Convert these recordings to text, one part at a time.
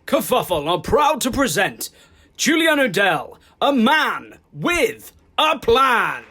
Kerfuffle are proud to present Julian O'Dell, a man with a plan.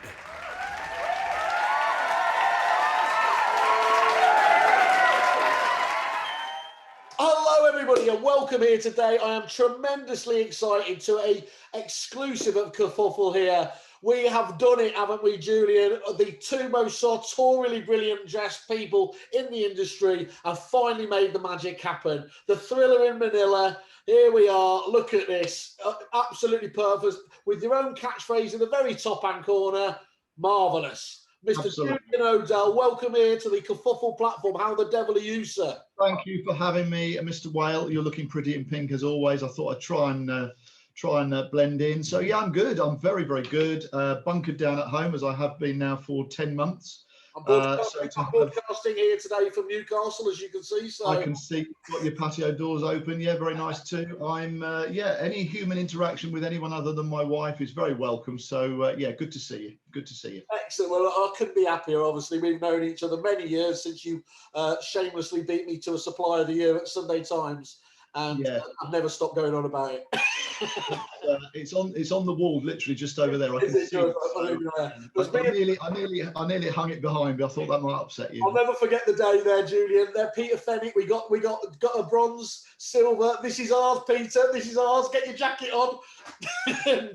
Hello everybody and welcome here today. I am tremendously excited to a exclusive of Kerfuffle here. We have done it, haven't we, Julian? The two most sartorially brilliant dressed people in the industry have finally made the magic happen. The Thriller in Manila. Here we are. Look at this. Absolutely perfect. With your own catchphrase in the very top hand corner. Marvellous. Mr. Absolutely. Julian O'Dell, welcome here to the Kerfuffle platform. How the devil are you, sir? Thank you for having me, Mr. Whale. You're looking pretty in pink as always. I thought I'd try and blend in. So yeah, I'm good. I'm very, very good. Bunkered down at home as I have been now for 10 months. I'm broadcasting here today from Newcastle, as you can see. So I can see you've got your patio doors open. Yeah, very nice too. I'm any human interaction with anyone other than my wife is very welcome. So yeah, good to see you. Good to see you. Excellent. Well, I couldn't be happier. Obviously, we've known each other many years since you shamelessly beat me to a Supplier of the Year at Sunday Times, and Yeah. I've never stopped going on about it. It's on the wall, literally just over there. I can see it. I nearly hung it behind me. I thought that might upset you. I'll never forget the day there, Julian. There, Peter Fenwick. We got a bronze, silver. This is ours, Peter. This is ours. Get your jacket on.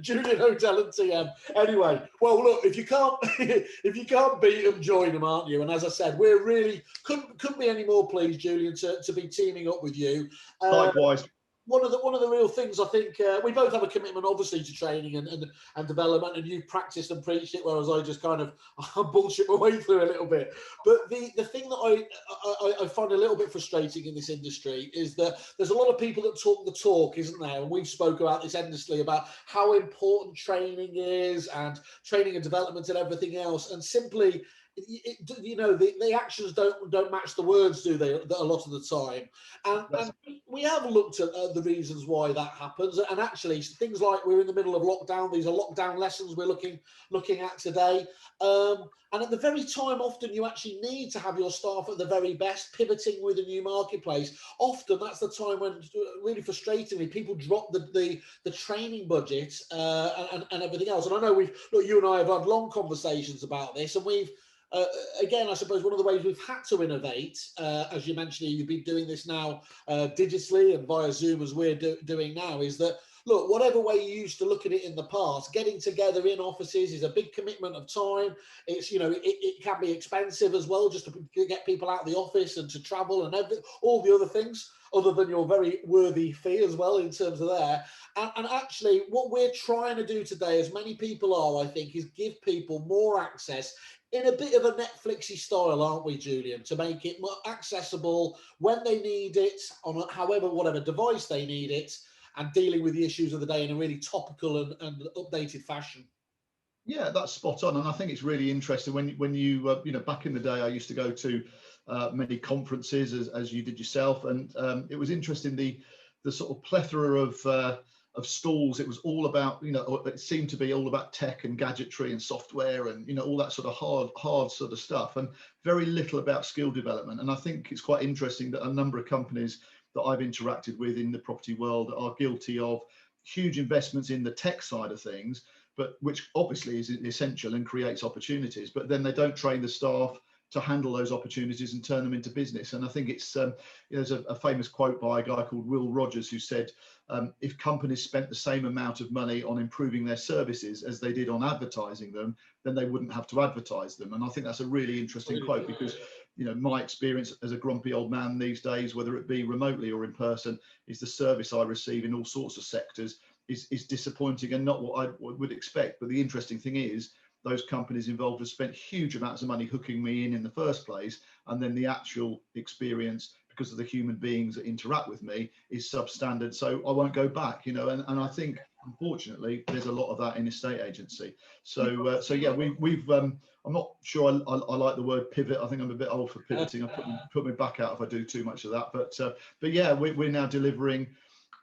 Julian O'Dell and TM. Anyway, well, look, if you can't beat them, join them, aren't you? And as I said, we're really couldn't be any more pleased, Julian, to be teaming up with you. Likewise. One of the real things I think we both have a commitment, obviously, to training and development, and you practiced and preached it, whereas I just kind of bullshit my way through a little bit. But the thing that I find a little bit frustrating in this industry is that there's a lot of people that talk the talk, isn't there? And we've spoke about this endlessly about how important training is and training and development and everything else, and simply. The actions don't match the words, do they? A lot of the time, and we have looked at the reasons why that happens. And actually, things like we're in the middle of lockdown. These are lockdown lessons we're looking at today. And at the very time, often you actually need to have your staff at the very best, pivoting with a new marketplace. Often that's the time when, really frustratingly, people drop the training budget and everything else. And I know you and I have had long conversations about this, and we've. Again, I suppose one of the ways we've had to innovate, as you mentioned, you've been doing this now digitally and via Zoom as we're doing now, is that, look, whatever way you used to look at it in the past, getting together in offices is a big commitment of time. It's, it can be expensive as well, just to get people out of the office and to travel and all the other things, other than your very worthy fee as well in terms of there. And actually, what we're trying to do today, as many people are, I think, is give people more access in a bit of a Netflixy style, aren't we, Julian? To make it more accessible when they need it, on whatever device they need it, and dealing with the issues of the day in a really topical and updated fashion. Yeah, that's spot on, and I think it's really interesting when you back in the day, I used to go to many conferences as you did yourself, and it was interesting the sort of plethora of stalls. It was all about, it seemed to be all about tech and gadgetry and software and, all that sort of hard sort of stuff, and very little about skill development. And I think it's quite interesting that a number of companies that I've interacted with in the property world are guilty of huge investments in the tech side of things, but which obviously is essential and creates opportunities, but then they don't train the staff to handle those opportunities and turn them into business. And I think it's there's a famous quote by a guy called Will Rogers who said, if companies spent the same amount of money on improving their services as they did on advertising them, then they wouldn't have to advertise them. And I think that's a really interesting quote, because my experience as a grumpy old man these days, whether it be remotely or in person, is the service I receive in all sorts of sectors is disappointing and not what I would expect. But the interesting thing is, those companies involved have spent huge amounts of money hooking me in the first place, and then the actual experience, because of the human beings that interact with me, is substandard. So I won't go back, and I think unfortunately there's a lot of that in estate agency. So yeah, we've I'm not sure I like the word pivot. I think I'm a bit old for pivoting. I put me back out if I do too much of that. But yeah, we're now delivering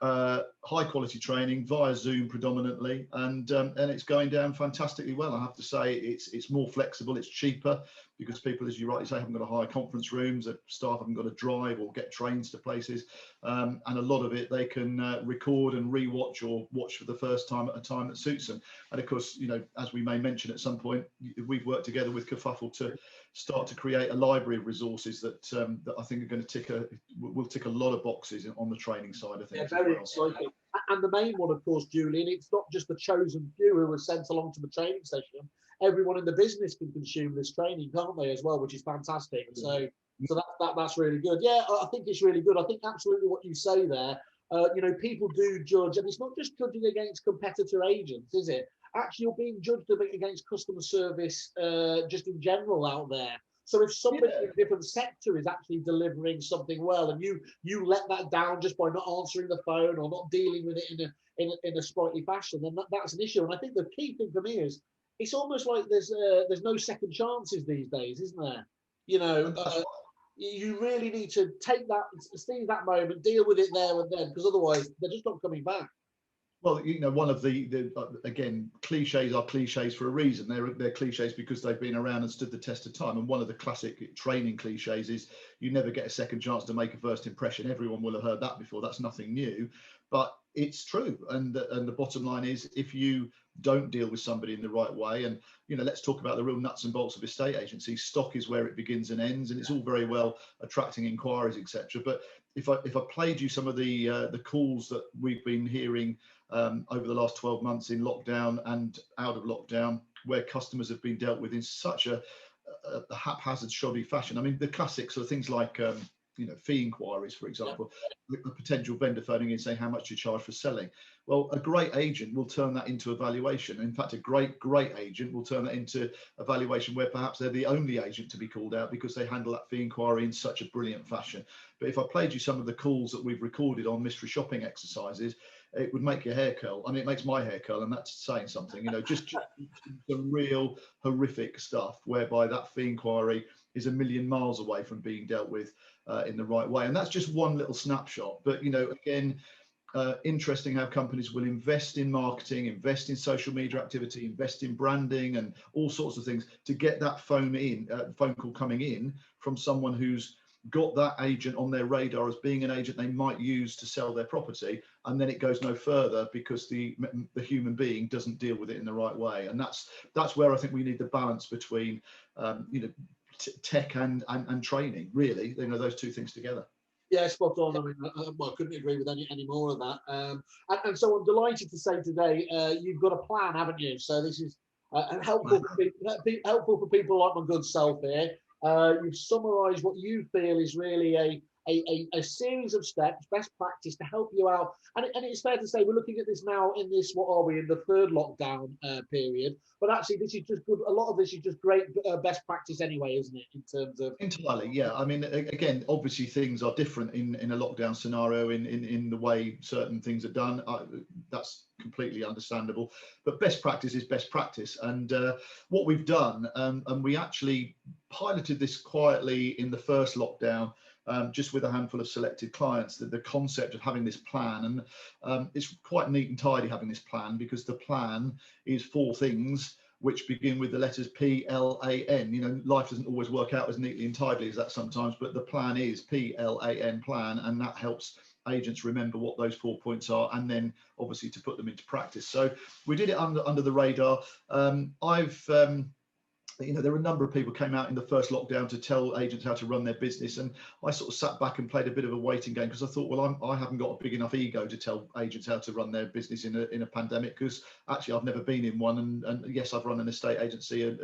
high quality training via Zoom predominantly, and it's going down fantastically well. I have to say, it's more flexible, it's cheaper, because people, as you rightly say, haven't got to hire conference rooms, that staff haven't got to drive or get trains to places, and a lot of it they can record and re-watch or watch for the first time at a time that suits them. And of course, you know, as we may mention at some point, we've worked together with Kerfuffle to start to create a library of resources that that I think are going to will tick a lot of boxes on the training side of things. Yeah, very exciting. And the main one, of course, Julian, it's not just the chosen few who are sent along to the training session. Everyone in the business can consume this training, can't they, as well, which is fantastic. So that's really good. Yeah, I think it's really good. I think absolutely what you say there. You know, people do judge, and it's not just judging against competitor agents, is it? Actually, you're being judged a bit against customer service just in general out there. So if somebody in a different sector is actually delivering something well, and you let that down just by not answering the phone or not dealing with it in a sprightly fashion, then that's an issue. And I think the key thing for me is it's almost like there's no second chances these days, isn't there? You know, you really need to take that, seize that moment, deal with it there and then, because otherwise they're just not coming back. Well, you know, one of the again, cliches are cliches for a reason. They're cliches because they've been around and stood the test of time. And one of the classic training cliches is you never get a second chance to make a first impression. Everyone will have heard that before. That's nothing new, but it's true. And the bottom line is, if you don't deal with somebody in the right way, and you know, let's talk about the real nuts and bolts of estate agency. Stock is where it begins and ends, and it's all very well attracting inquiries, etc. But if I played you some of the calls that we've been hearing over the last 12 months in lockdown and out of lockdown, where customers have been dealt with in such a haphazard, shoddy fashion. I mean, the classics are things like you know, fee inquiries, for example, a potential vendor phoning in saying how much you charge for selling. Well, a great agent will turn that into a valuation. In fact, a great agent will turn that into a valuation where perhaps they're the only agent to be called out because they handle that fee inquiry in such a brilliant fashion. But if I played you some of the calls that we've recorded on mystery shopping exercises, it would make your hair curl. I mean, it makes my hair curl, and that's saying something. You know, just the real horrific stuff whereby that fee inquiry is a million miles away from being dealt with in the right way. And that's just one little snapshot. But, you know, again, interesting how companies will invest in marketing, invest in social media activity, invest in branding and all sorts of things to get that phone call coming in from someone who's got that agent on their radar as being an agent they might use to sell their property, and then it goes no further because the human being doesn't deal with it in the right way. And that's where I think we need the balance between you know, tech and training, really, you know, those two things together. Yeah, spot on. I mean, well, I couldn't agree with any more of that. And so I'm delighted to say today you've got a plan, haven't you? So this is helpful for people like my good self here. You've summarised what you feel is really a series of steps, best practice to help you out. And it's fair to say we're looking at this now in this, what are we, in the third lockdown period. But actually, this is just good. A lot of this is just great best practice anyway, isn't it, in terms of... Entirely, yeah. I mean, again, obviously things are different in a lockdown scenario in the way certain things are done. That's completely understandable. But best practice is best practice. And what we've done, and we actually piloted this quietly in the first lockdown, just with a handful of selected clients, the concept of having this plan. And it's quite neat and tidy having this plan, because the plan is 4 things which begin with the letters PLAN. You know, life doesn't always work out as neatly and tidily as that sometimes, but the plan is PLAN, plan, and that helps agents remember what those 4 points are, and then obviously to put them into practice. So we did it under the radar. You know, there were a number of people came out in the first lockdown to tell agents how to run their business, and I sort of sat back and played a bit of a waiting game, because I thought, well, I haven't got a big enough ego to tell agents how to run their business in a pandemic, because actually I've never been in one, and yes, I've run an estate agency,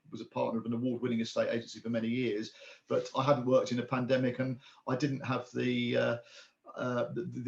was a partner of an award-winning estate agency for many years, but I hadn't worked in a pandemic, and I didn't have the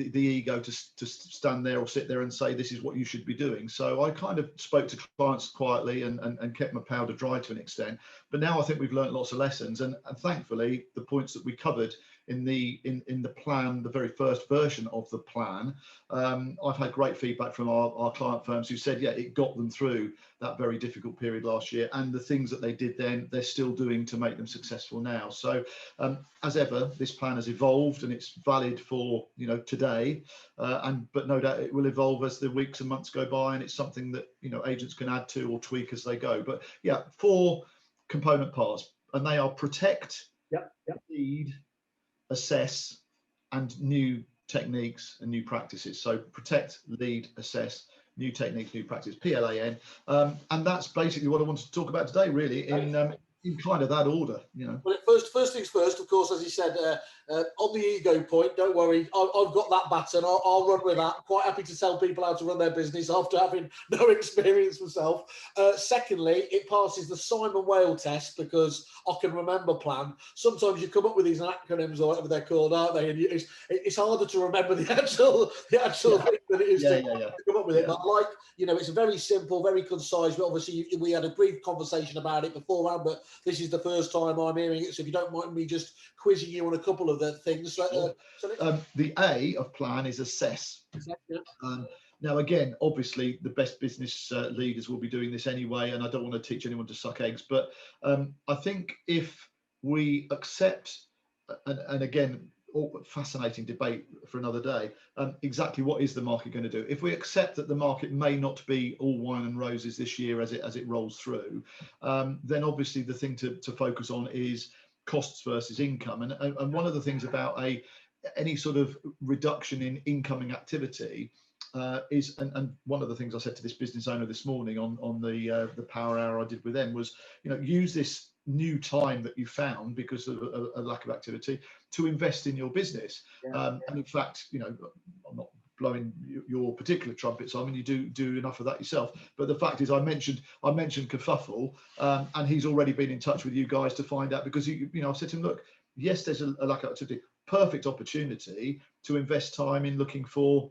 ego to stand there or sit there and say this is what you should be doing. So I kind of spoke to clients quietly and kept my powder dry to an extent. But now I think we've learned lots of lessons, and thankfully the points that we covered in the plan, the very first version of the plan, I've had great feedback from our client firms who said, yeah, it got them through that very difficult period last year, and the things that they did then, they're still doing to make them successful now. So as ever, this plan has evolved, and it's valid for, you know, today, but no doubt it will evolve as the weeks and months go by, and it's something that, you know, agents can add to or tweak as they go. But yeah, 4 component parts: and they are protect, Yep. lead, assess, and new techniques and new practices. So protect, lead, assess, new techniques, new practice, PLAN. And that's basically what I wanted to talk about today, really, in kind of that order, you know. Well, first things first, of course, as you said, on the ego point, don't worry, I've got that baton. I'll run with that. Quite happy to tell people how to run their business after having no experience myself. Secondly, it passes the Simon Whale test because I can remember plan. Sometimes you come up with these acronyms or whatever they're called, aren't they? And it's harder to remember the actual thing than it is to come up with it. But it's very simple, very concise. But obviously, we had a brief conversation about it beforehand, but this is the first time I'm hearing it, so if you don't mind me just quizzing you on a couple of the things. The A of plan is assess. Now, again, obviously, the best business leaders will be doing this anyway, and I don't want to teach anyone to suck eggs, but I think if we accept, and again, fascinating debate for another day, exactly what is the market going to do? If we accept that the market may not be all wine and roses this year as it rolls through, then obviously the thing to focus on is costs versus income. And one of the things about any sort of reduction in incoming activity is, and one of the things I said to this business owner this morning on the power hour I did with them was, use this new time that you found because of a lack of activity to invest in your business. And in fact, I'm not blowing your particular trumpet, Simon, you do enough of that yourself, but the fact is I mentioned kerfuffle, and he's already been in touch with you guys to find out, because I've said to him, look, yes, there's a lack of activity, perfect opportunity to invest time in looking for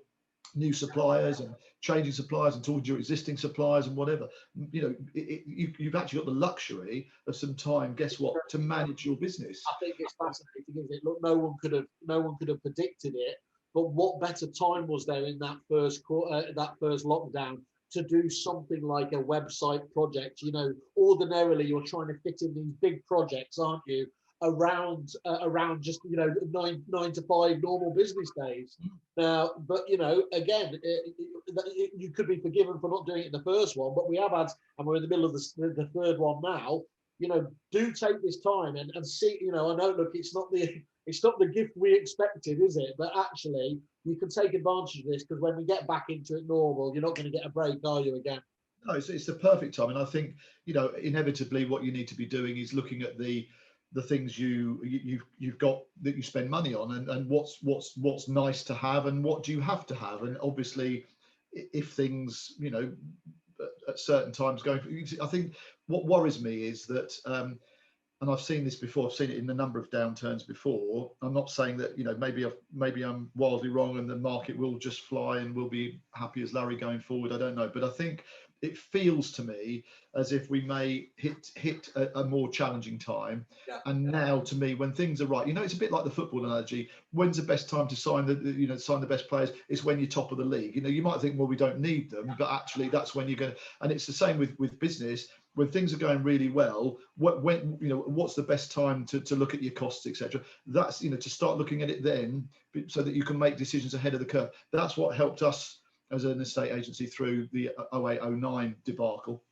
new suppliers and changing suppliers and talking to your existing suppliers and whatever. You've actually got the luxury of some time, guess what, to manage your business. I think it's fascinating, isn't it? Look, no one could have predicted it, but what better time was there in that first lockdown to do something like a website project? Ordinarily you're trying to fit in these big projects, aren't you, around just 9 to 5 normal business days. Now, but again, you could be forgiven for not doing it in the first one, but we have had, and we're in the middle of the third one now. Do take this time and see. I know, look, it's not the gift we expected, is it? But actually, you can take advantage of this, because when we get back into it normal, you're not going to get a break, are you, again? No, it's the perfect time, and I think inevitably what you need to be doing is looking at the things you've got that you spend money on, and what's nice to have and what do you have to have. And obviously, if things at certain times I think what worries me is that, and I've seen this before, I've seen it in a number of downturns before. I'm not saying that maybe I'm wildly wrong and the market will just fly and we'll be happy as Larry going forward. I don't know, but I think it feels to me as if we may hit a more challenging time. And now, to me, when things are right, it's a bit like the football analogy. When's the best time to sign the best players? It's when you're top of the league. You might think, well, we don't need them, but actually that's when you're going to. And it's the same with business. When things are going really well, what's the best time to look at your costs, etc. That's to start looking at it then, so that you can make decisions ahead of the curve. That's what helped us as an estate agency through the 08-09 debacle,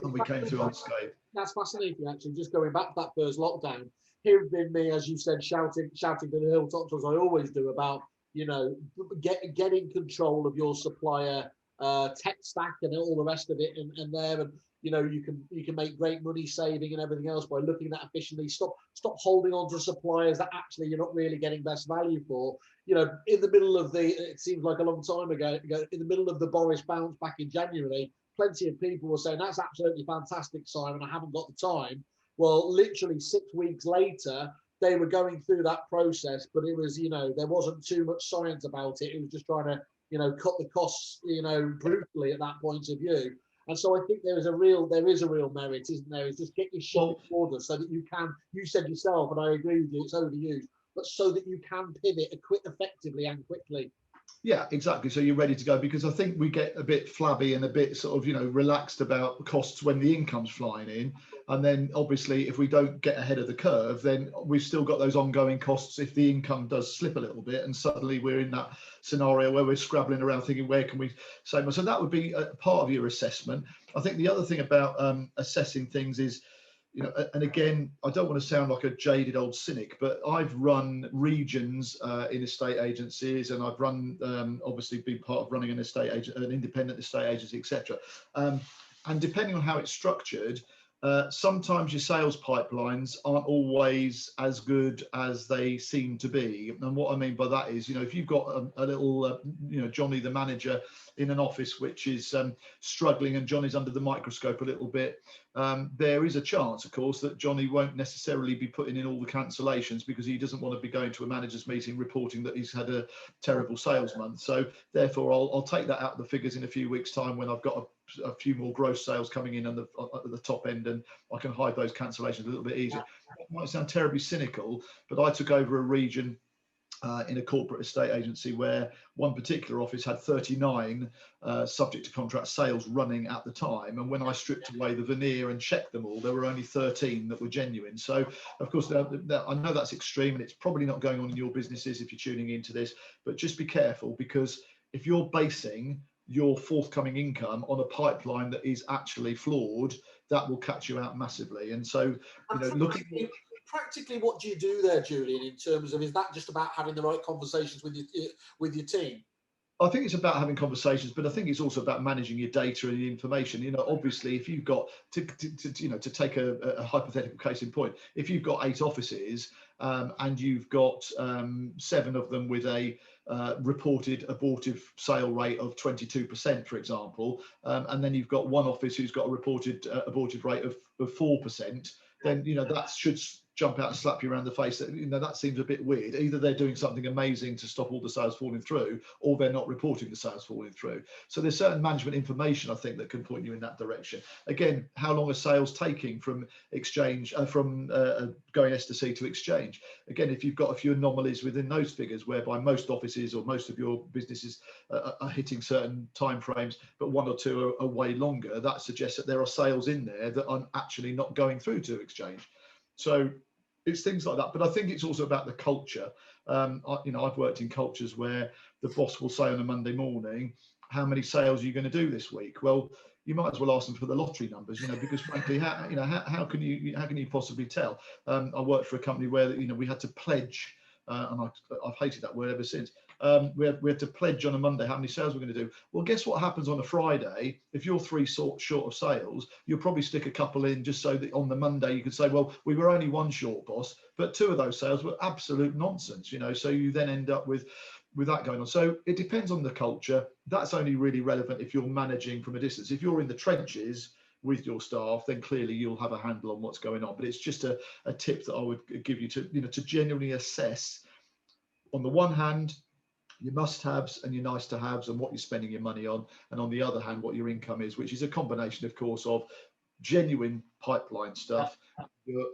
and we came through unscathed. That's fascinating, actually. Just going back to that first lockdown, here had been me, as you said, shouting to the hilltops, as I always do, about getting control of your supplier tech stack and all the rest of it, and there, and you can make great money saving and everything else by looking at that efficiently. Stop holding on to suppliers that actually you're not really getting best value for. In the middle of it seems like a long time ago, in the middle of the Boris bounce back in January, plenty of people were saying, that's absolutely fantastic, Simon, I haven't got the time. Well, literally 6 weeks later, they were going through that process, but it was, there wasn't too much science about it. It was just trying to, cut the costs, brutally at that point of view. And so I think there is a real merit, isn't there? Is just get your shit in order so that you can, you said yourself, and I agree with you, it's overused, but so that you can pivot effectively and quickly. Yeah, exactly. So you're ready to go, because I think we get a bit flabby and a bit sort of, relaxed about costs when the income's flying in. And then obviously if we don't get ahead of the curve, then we've still got those ongoing costs if the income does slip a little bit, and suddenly we're in that scenario where we're scrabbling around thinking, where can we save more? So that would be a part of your assessment. I think the other thing about assessing things is, and again, I don't want to sound like a jaded old cynic, but I've run regions in estate agencies, and I've run, obviously, been part of running an estate agent, an independent estate agency, etc. And depending on how it's structured, sometimes your sales pipelines aren't always as good as they seem to be. And what I mean by that is, if you've got a little, Johnny, the manager, in an office which is struggling, and Johnny's under the microscope a little bit, there is a chance, of course, that Johnny won't necessarily be putting in all the cancellations because he doesn't want to be going to a managers meeting reporting that he's had a terrible sales month. So therefore, I'll take that out of the figures in a few weeks' time when I've got a few more gross sales coming in at the top end, and I can hide those cancellations a little bit easier. It might sound terribly cynical, but I took over a region in a corporate estate agency where one particular office had 39 subject to contract sales running at the time, and when I stripped away the veneer and checked them all, there were only 13 that were genuine. So of course, I know that's extreme, and it's probably not going on in your businesses if you're tuning into this, but just be careful, because if you're basing your forthcoming income on a pipeline that is actually flawed, that will catch you out massively. And so, practically, what do you do there, Julian, in terms of, is that just about having the right conversations with your team? I think it's about having conversations, but I think it's also about managing your data and the information. Obviously, if you've got to take a hypothetical case in point, if you've got 8 offices and you've got 7 of them with a reported abortive sale rate of 22%, for example, and then you've got one office who's got a reported abortive rate of 4%, then that should jump out and slap you around the face. That seems a bit weird. Either they're doing something amazing to stop all the sales falling through, or they're not reporting the sales falling through. So there's certain management information, I think, that can point you in that direction. Again, how long are sales taking from exchange, from going S to C to exchange? Again, if you've got a few anomalies within those figures, whereby most offices or most of your businesses are hitting certain timeframes, but 1 or 2 are way longer, that suggests that there are sales in there that are actually not going through to exchange. So it's things like that. But I think it's also about the culture. I've worked in cultures where the boss will say on a Monday morning, how many sales are you going to do this week? Well, you might as well ask them for the lottery numbers, because frankly, how can you possibly tell? I worked for a company where we had to pledge, and I've hated that word ever since. We had to pledge on a Monday how many sales we're going to do. Well, guess what happens on a Friday? If you're 3 short of sales, you'll probably stick a couple in just so that on the Monday you could say, well, we were only 1 short, boss, but 2 of those sales were absolute nonsense, so you then end up with that going on. So it depends on the culture. That's only really relevant if you're managing from a distance. If you're in the trenches with your staff, then clearly you'll have a handle on what's going on. But it's just a tip that I would give you to genuinely assess, on the one hand, your must-haves and your nice-to-haves and what you're spending your money on, and on the other hand, what your income is, which is a combination, of course, of genuine pipeline stuff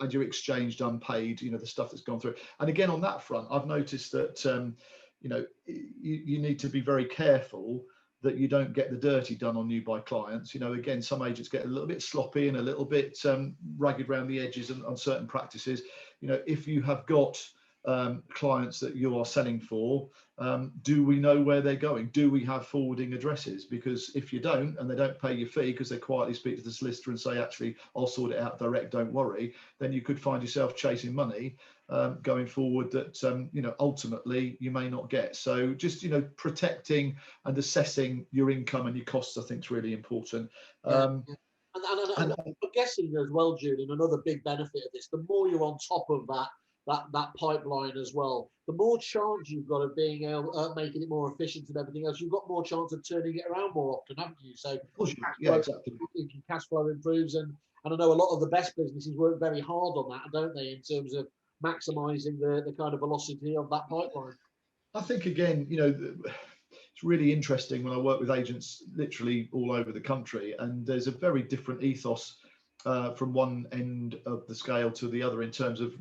and your exchanged unpaid, the stuff that's gone through. And again, on that front, I've noticed that you need to be very careful that you don't get the dirty done on you by clients. Again, some agents get a little bit sloppy and a little bit ragged around the edges on certain practices. If you have got clients that you are selling for, do we know where they're going? Do we have forwarding addresses? Because if you don't, and they don't pay your fee because they quietly speak to the solicitor and say, actually, I'll sort it out direct, don't worry, then you could find yourself chasing money going forward that ultimately you may not get. So just protecting and assessing your income and your costs, I think, is really important. And I'm guessing as well, Julian, another big benefit of this, the more you're on top of that pipeline as well, the more chance you've got of being able making it more efficient and everything else. You've got more chance of turning it around more often, haven't you? So exactly. Cash flow improves, and I know a lot of the best businesses work very hard on that, don't they, in terms of maximising the kind of velocity of that pipeline. I think, again, it's really interesting when I work with agents literally all over the country, and there's a very different ethos from one end of the scale to the other in terms of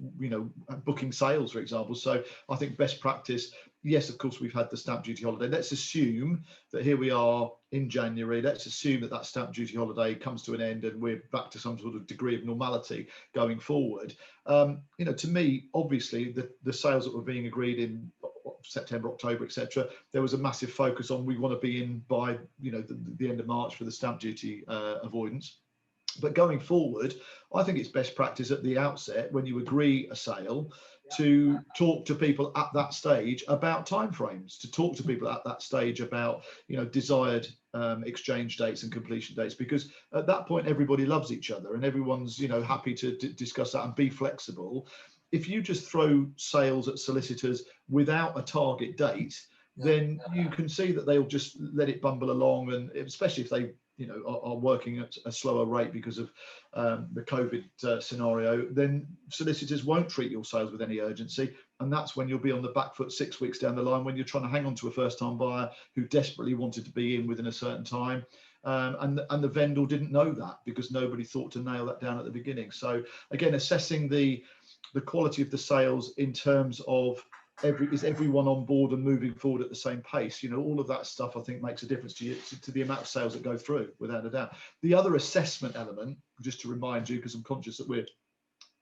booking sales, for example. So I think best practice, yes, of course, we've had the stamp duty holiday. Let's assume that here we are in January. Let's assume that stamp duty holiday comes to an end and we're back to some sort of degree of normality going forward. To me, obviously, the sales that were being agreed in September, October, etc., there was a massive focus on, we want to be in by the end of March for the stamp duty avoidance. But going forward, I think it's best practice at the outset when you agree a sale to talk to people at that stage about timeframes, to talk to people at that stage about, desired exchange dates and completion dates, because at that point everybody loves each other and everyone's, happy to discuss that and be flexible. If you just throw sales at solicitors without a target date, then you can see that they'll just let it bumble along, and especially if they are working at a slower rate because of the COVID scenario, then solicitors won't treat your sales with any urgency. And that's when you'll be on the back foot 6 weeks down the line, when you're trying to hang on to a first-time buyer who desperately wanted to be in within a certain time. And the vendor didn't know that because nobody thought to nail that down at the beginning. So again, assessing the quality of the sales in terms of is everyone on board and moving forward at the same pace? All of that stuff I think makes a difference to the amount of sales that go through, without a doubt. The other assessment element, just to remind you, because I'm conscious that we're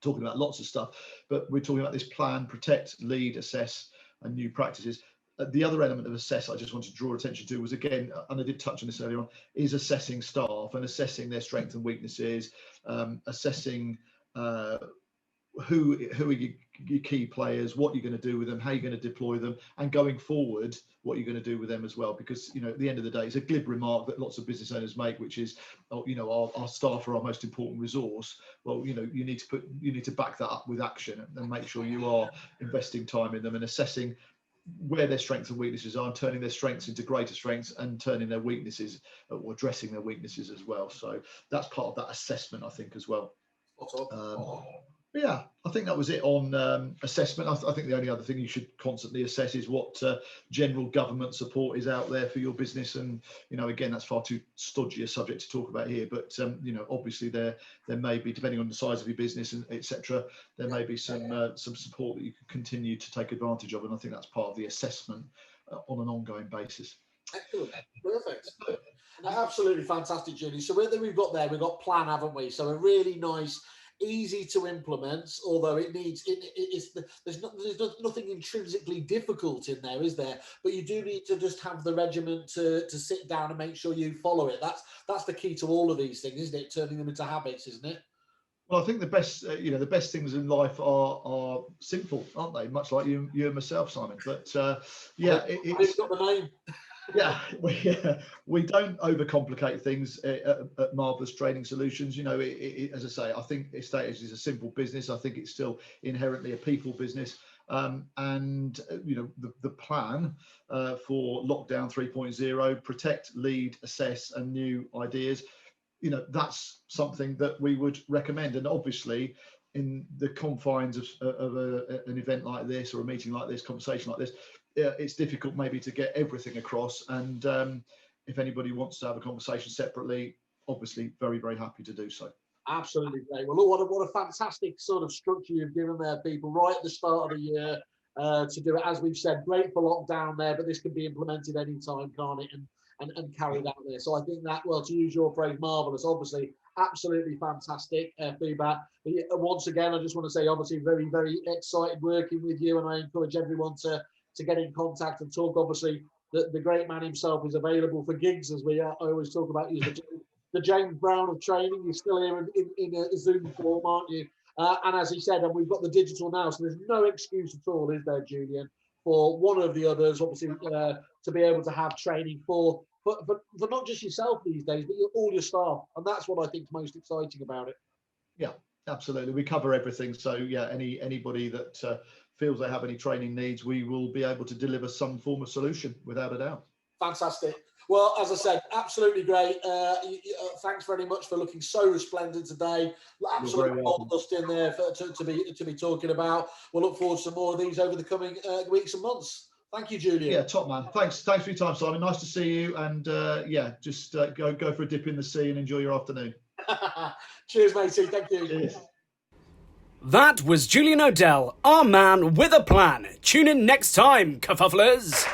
talking about lots of stuff, but we're talking about this plan, protect, lead, assess, and new practices. The other element of assess I just wanted to draw attention to was, again, and I did touch on this earlier on, is assessing staff and assessing their strengths and weaknesses, assessing who are your key players, what you're going to do with them, how you're going to deploy them, and going forward, what you're going to do with them as well. Because, at the end of the day, it's a glib remark that lots of business owners make, which is, our staff are our most important resource. Well, you need to back that up with action and make sure you are investing time in them and assessing where their strengths and weaknesses are, and turning their strengths into greater strengths and turning their weaknesses or addressing their weaknesses as well. So that's part of that assessment, I think, as well. Yeah, I think that was it on assessment. I think the only other thing you should constantly assess is what general government support is out there for your business. And, again, that's far too stodgy a subject to talk about here. But, obviously there may be, depending on the size of your business and etc., there may be some support that you can continue to take advantage of. And I think that's part of the assessment on an ongoing basis. Excellent. Perfect. Absolutely fantastic, Julian. So we've got plan, haven't we? So a really nice, easy to implement, although there's nothing intrinsically difficult in there, is there? But you do need to just have the regiment to sit down and make sure you follow it. That's the key to all of these things, isn't it? Turning them into habits, isn't it? Well, I think the best things in life are simple, aren't they? Much like you and myself, Simon. But it's got the name. Yeah, we don't overcomplicate things at Marvelous Training Solutions. As I say, I think estate agents is a simple business. I think it's still inherently a people business. And the plan for lockdown 3.0, protect, lead, assess, and new ideas, that's something that we would recommend. And obviously, in the confines of an event like this, or a meeting like this, conversation like this, it's difficult maybe to get everything across. And if anybody wants to have a conversation separately, obviously very, very happy to do so. Absolutely great. Well, look, what a fantastic sort of structure you've given there, people, right at the start of the year to do it. As we've said, great for lockdown there, but this can be implemented anytime, can't it? And carried out there. So I think that, well, to use your phrase, marvellous, obviously, absolutely fantastic feedback. Once again, I just want to say, obviously, very, very excited working with you, and I encourage everyone to get in contact and talk. Obviously, the great man himself is available for gigs, as I always talk about. He's the James Brown of training. You're still here in a Zoom form, aren't you? And as he said, and we've got the digital now, so there's no excuse at all, is there, Julian, for one of the others, obviously, to be able to have training for not just yourself these days, but all your staff. And that's what I think is most exciting about it. Yeah, absolutely. We cover everything. So yeah, anybody that feels they have any training needs, we will be able to deliver some form of solution, without a doubt. Fantastic. Well, as I said, absolutely great. Thanks very much for looking so resplendent today. Absolutely dust in there to be talking about. We'll look forward to some more of these over the coming weeks and months. Thank you, Julian. Yeah, top man. Thanks for your time, Simon. Nice to see you. And just go for a dip in the sea and enjoy your afternoon. Cheers, matey. Thank you. Cheers. That was Julian O'Dell, our man with a plan. Tune in next time, kerfufflers.